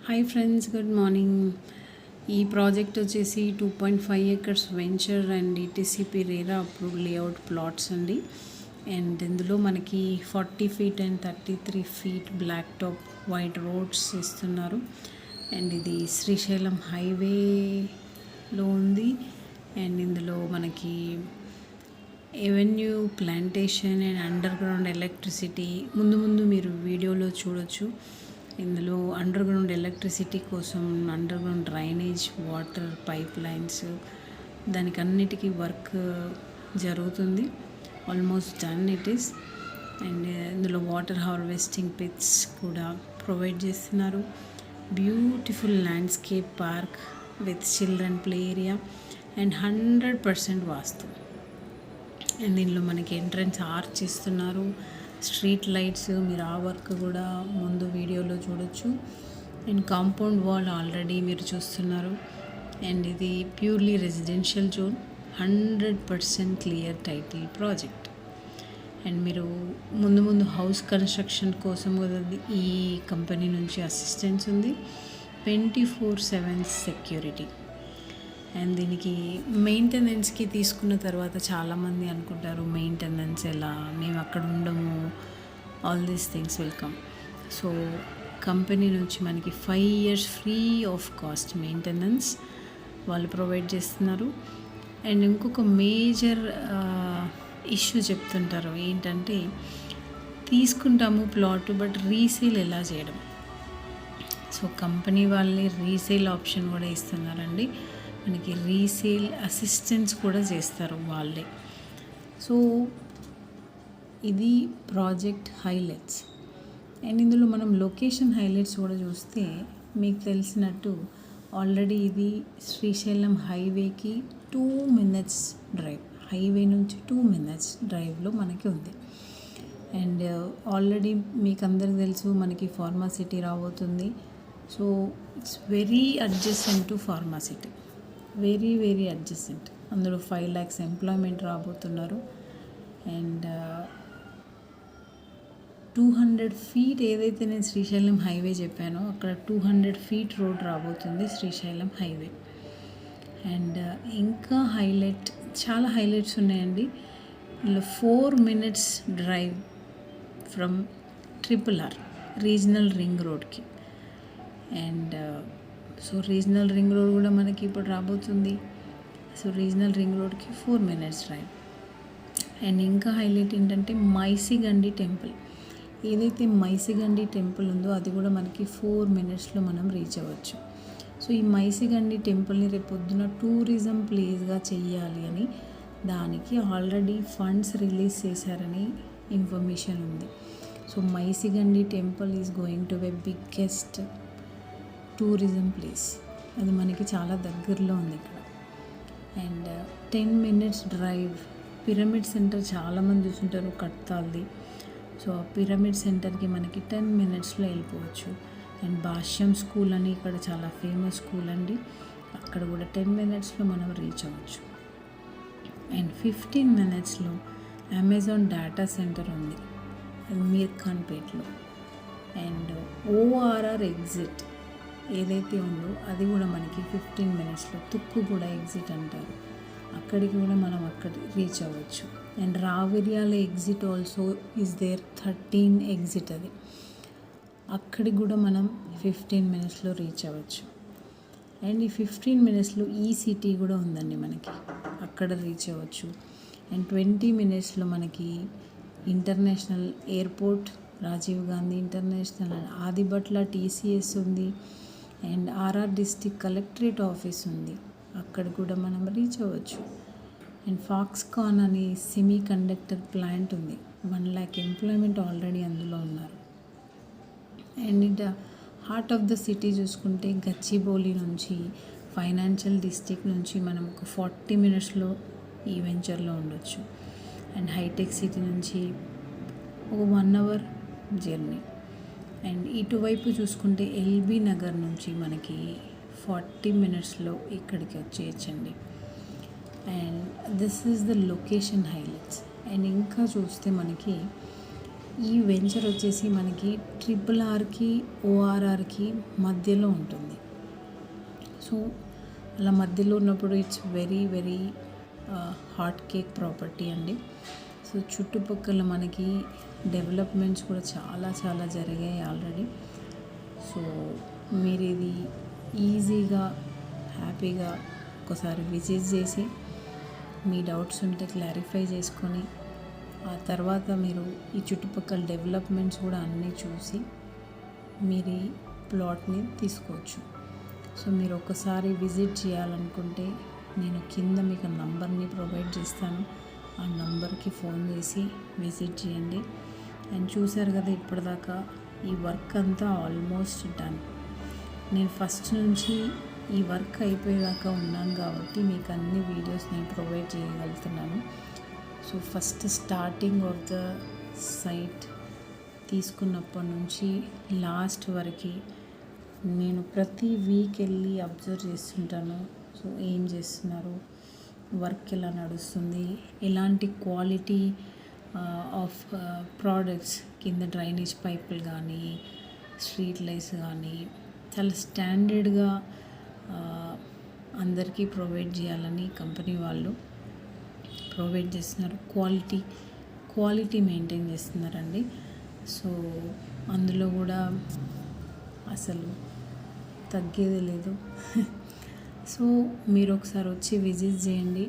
Hi friends, good morning. ఈ project వచ్చేసి 2.5 acres venture and ETCP RERA approved layout plots అండి. And ఇందులో మనకి 40 feet and 33 feet black top white roads ఇస్తున్నారు. And ఇది శ్రీశైలం హైవేలో ఉంది. అండ్ ఇందులో మనకి avenue plantation and underground electricity ముందు మీరు వీడియోలో చూడొచ్చు. ఇందులో అండర్ గ్రౌండ్ ఎలక్ట్రిసిటీ కోసం underground drainage, water pipelines, దానికి అన్నిటికీ వర్క్ జరుగుతుంది. Almost done it is. And ఇందులో వాటర్ హార్వెస్టింగ్ పిట్స్ కూడా ప్రొవైడ్ చేస్తున్నారు. Beautiful landscape park with children play area and 100% vastu. And దీనిలో మనకి ఎంట్రన్స్ ఆర్చ్ ఇస్తున్నారు. స్ట్రీట్ లైట్స్, మీరు ఆ వర్క్ కూడా ముందు వీడియోలో చూడొచ్చు. అండ్ కాంపౌండ్ వాల్ ఆల్రెడీ మీరు చూస్తున్నారు. అండ్ ఇది purely residential zone, 100% clear title project. And మీరు ముందు హౌస్ కన్స్ట్రక్షన్ కోసం కూడా ఈ కంపెనీ నుంచి అసిస్టెన్స్ ఉంది. 24/7 సెక్యూరిటీ. అండ్ దీనికి మెయింటెనెన్స్కి తీసుకున్న తర్వాత చాలామంది అనుకుంటారు, మెయింటెనెన్స్ ఎలా, మేము అక్కడ ఉండము, all these things welcome. So company నుంచి మనకి 5 years free of cost maintenance వాళ్ళు ప్రొవైడ్ చేస్తున్నారు. అండ్ ఇంకొక మేజర్ ఇష్యూ చెప్తుంటారు ఏంటంటే, తీసుకుంటాము ప్లాట్ బట్ రీసేల్ ఎలా చేయడం. సో కంపెనీ వాళ్ళే రీసేల్ ఆప్షన్ కూడా ఇస్తున్నారండి. మనకి రీసేల్ అసిస్టెన్స్ కూడా చేస్తారు వాళ్ళే. సో ఇది ప్రాజెక్ట్ హైలైట్స్. అండ్ ఇందులో మనం లొకేషన్ హైలైట్స్ కూడా చూస్తే మీకు తెలిసినట్టు ఆల్రెడీ ఇది శ్రీశైలం హైవేకి 2 minutes డ్రైవ్, హైవే నుంచి 2 minutes డ్రైవ్లో మనకి ఉంది. అండ్ ఆల్రెడీ మీకు అందరికి తెలుసు మనకి ఫార్మాసిటీ రాబోతుంది. So it's very adjacent to pharma city, very adjacent. అందులో 5 lakhs ఎంప్లాయ్మెంట్ రాబోతున్నారు. అండ్ 200 feet ఏదైతే నేను శ్రీశైలం హైవే చెప్పానో అక్కడ 200 feet రోడ్ రాబోతుంది శ్రీశైలం హైవే. అండ్ ఇంకా చాలా హైలైట్స్ ఉన్నాయండి. ఇందులో 4 minutes drive from RRR regional ring రోడ్కి. And so regional ring road కూడా మనకి ఇప్పుడు రాబోతుంది. సో రీజనల్ రింగ్ రోడ్కి 4 minutes డ్రైవ్. అండ్ ఇంకా హైలైట్ ఏంటంటే మైసిగండి టెంపుల్. ఏదైతే మైసిగండి టెంపుల్ ఉందో అది కూడా మనకి 4 minutesలో మనం రీచ్ అవ్వచ్చు. సో ఈ మైసిగండి టెంపుల్ని రేపు పొద్దున టూరిజం ప్లేస్గా చెయ్యాలి అని దానికి ఆల్రెడీ ఫండ్స్ రిలీజ్ చేశారని ఇన్ఫర్మేషన్ ఉంది. So Maisigandi temple is going to be biggest tourism place. అది మనకి చాలా దగ్గరలో ఉంది ఇక్కడ. And 10 minutes drive pyramid centre, చాలామంది చూస్తుంటారు కట్తాల్ది. సో ఆ పిరమిడ్ సెంటర్కి మనకి 10 minutesలో వెళ్ళిపోవచ్చు. అండ్ భాష్యం స్కూల్ అని ఇక్కడ చాలా ఫేమస్ స్కూల్ అండి, అక్కడ కూడా 10 minutesలో మనం రీచ్ అవ్వచ్చు. అండ్ 15 minutesలో అమెజాన్ డేటా సెంటర్ ఉంది, అది మీర్ ఖాన్పేట్లో. అండ్ ORR ఎగ్జిట్ ఏదైతే ఉందో అది కూడా మనకి 15 minutesలో, తుక్కుగూడ ఎగ్జిట్ అంటారు, అక్కడికి కూడా మనం అక్కడ రీచ్ అవ్వచ్చు. And Raviryala exit also is there, 13 exit అది, అక్కడికి కూడా మనం 15 minutesలో రీచ్ అవ్వచ్చు. అండ్ ఈ 15 minutesలో సిటీ కూడా ఉందండి మనకి, అక్కడ రీచ్ అవ్వచ్చు. అండ్ 20 minutesలో మనకి international airport, Rajiv Gandhi international, Adibatla TCS ఉంది. And RR district collectorate office ఉంది, అక్కడ కూడా మనం రీచ్ అవ్వచ్చు. అండ్ ఫాక్స్కాన్ అని సెమీ కండక్టర్ ప్లాంట్ ఉంది, 1 lakh ఎంప్లాయ్మెంట్ ఆల్రెడీ అందులో ఉన్నారు. And it heart of the city చూసుకుంటే గచ్చిబౌలి నుంచి, ఫైనాన్షియల్ డిస్ట్రిక్ట్ నుంచి మనం ఒక 40 minutesలో ఈ వెంచర్లో ఉండొచ్చు. అండ్ హైటెక్ సిటీ నుంచి ఒక 1 hour జర్నీ. అండ్ ఇటువైపు చూసుకుంటే LB నగర్ నుంచి మనకి 40 minutesలో ఇక్కడికి వచ్చేయచ్చండి. And this is the location highlights. And ఇంకా చూస్తే మనకి ఈ వెంచర్ వచ్చేసి మనకి RRRకి ORRకి మధ్యలో ఉంటుంది. సో అలా మధ్యలో ఉన్నప్పుడు it's very very hot cake property అండి. సో చుట్టుపక్కల మనకి డెవలప్మెంట్స్ కూడా చాలా చాలా జరిగాయి ఆల్రెడీ. సో మీరు ఇది ఈజీగా హ్యాపీగా ఒకసారి విజిట్ చేసి మీ డౌట్స్ ఉంటే క్లారిఫై చేసుకొని ఆ తర్వాత మీరు ఈ చుట్టుపక్కల డెవలప్మెంట్స్ కూడా అన్నీ చూసి మీరు ఈ ప్లాట్ని తీసుకోవచ్చు. సో మీరు ఒకసారి విజిట్ చేయాలనుకుంటే నేను కింద మీకు నంబర్ని ప్రొవైడ్ చేస్తాను. ఆ నంబర్కి ఫోన్ చేసి విజిట్ చేయండి. అండ్ చూసారు కదా ఇప్పటిదాకా ఈ వర్క్ అంతా ఆల్మోస్ట్ డన్. నేను ఫస్ట్ నుంచి ఈ వర్క్ అయిపోయేదాకా ఉన్నాను కాబట్టి మీకు అన్ని వీడియోస్ నేను ప్రొవైడ్ చేయగలుగుతున్నాను. So first starting of the site తీసుకున్నప్పటి నుంచి లాస్ట్ వరకు నేను ప్రతి వీక్ వెళ్ళి అబ్జర్వ్ చేస్తుంటాను. సో ఏం చేస్తున్నారు, వర్క్ ఎలా నడుస్తుంది, ఎలాంటి క్వాలిటీ ఆఫ్ ప్రోడక్ట్స్ కింద డ్రైనేజ్ పైపులు కానీ స్ట్రీట్ లైట్స్ కానీ చాలా స్టాండర్డ్గా అందరికీ ప్రొవైడ్ చేయాలని కంపెనీ వాళ్ళు ప్రొవైడ్ చేస్తున్నారు. క్వాలిటీ మెయింటైన్ చేస్తున్నారండి. సో అందులో కూడా అసలు తగ్గేది లేదు. సో మీరు ఒకసారి వచ్చి విజిట్ చేయండి.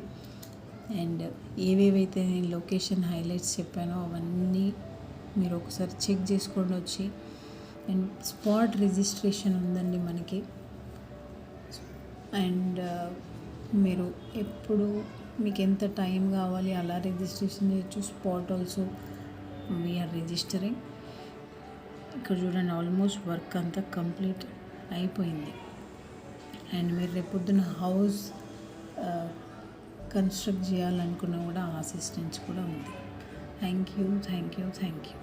అండ్ ఏవేవైతే నేను లొకేషన్ హైలైట్స్ చెప్పానో అవన్నీ మీరు ఒకసారి చెక్ చేసుకోండి వచ్చి. అండ్ స్పాట్ రిజిస్ట్రేషన్ ఉందండి మనకి. అండ్ మీరు ఎప్పుడు మీకు ఎంత టైం కావాలి అలా రిజిస్ట్రేషన్ చేయొచ్చు. Spot also we are registering. ఇక్కడ చూడండి ఆల్మోస్ట్ వర్క్ అంతా కంప్లీట్ అయిపోయింది. అండ్ మీరు రేపొద్దున హౌస్ కన్స్ట్రక్ట్ చేయాలనుకున్నా కూడా అసిస్టెన్స్ కూడా ఉంది. Thank you.